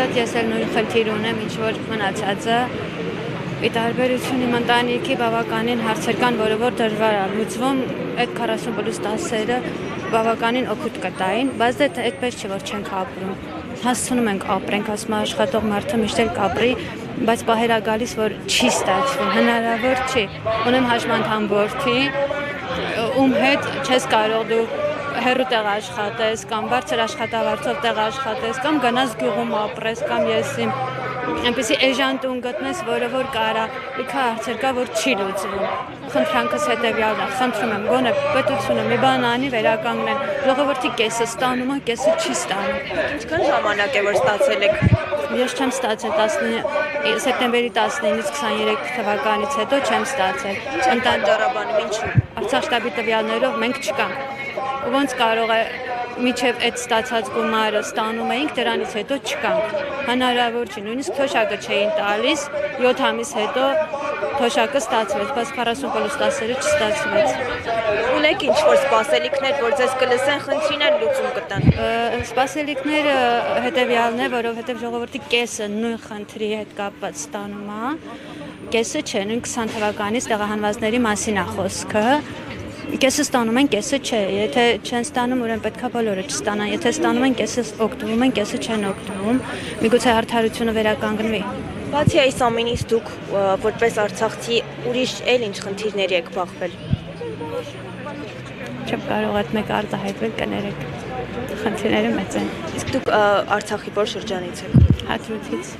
ասած, ես էլ նույն խնդիր ունեմ, ինչ որ մնացածը։ Ի տարբերություն իմ ընտանիքի բավականին հարցեր կան, որը որ դժվար է լուծվում, այդ 40+10-ը բավականին օգուտ կտային, բայց դե այդպես չէ, որ չենք ապրում։ Հասցնում ենք ապրենք, ասում աշխատող մարդը միշտ էլ կապրի, բայց պահեր է գալիս, որ չի ստացվում, հնարավոր չի։ Ունեմ հաշմանդամ որդի, ում հետ չես կարող դու հեռու տեղ աշխատես, կամ բարձր աշխատավարձով տեղ աշխատես, կամ գնաս գյուղում ապրես, կամ ես իմ այնպեսի էժան տուն գտնես, որը որ կարա, լիքը հարցեր կա, որ չի լուծվում։ Խնդրանքս հետևյալն է, խնդրում եմ, գոնե պետությունը մի բան անի, վերականգնեն, ժողովրդի կեսը ստանում է, կեսը չի ստանում։ Ինչքան ժամանակ է, որ ստացել եք։ Ես չեմ ստացել սեպտեմբերի 19-ից 23 թվականից հետո չեմ ստացել։ Ընտանջարաբանում ինչու։ Արցախ շտաբի տվյալներով մենք չկանք։ Ոնց կարող է միջև այդ ստացած գումարը ստանում էինք, դրանից հետո չկանք։ Հնարավոր չի, նույնիսկ թոշակը չէին տալիս, 7 ամիս հետո թոշակը ստացվեց, բայց 40+10-ը չստացվեց։ Ունեք ինչ-որ սպասելիքներ, որ ձեզ կլսեն, խնդրին են լուծում կտան։ Սպասելիքները հետևյալն է, որովհետև ժողովրդի կեսը նույն խնդրի հետ կապված ստանում է, կեսը չէ, նույն 20 թվականից տեղահանվածների մասին է խոսքը։ Կեսը ստանում են, կեսը չէ, եթե չեն ստանում, ուրեմն պետքա բոլորը չստանան, եթե ստանում են, կեսը օգտվում են, կեսը չեն օգտվում, միգուցե արդարությունը վերականգնվի։ Բացի այս ամենից դուք որպես արցախցի ուրիշ էլ ինչ խնդիրների եք բախվել։ Չեմ կարող այդ մեկ արտահայտվել, կներեք, խնդիրները մեծ են։ Իսկ դուք Արցախի որ շրջանից եք։ Հադրութից։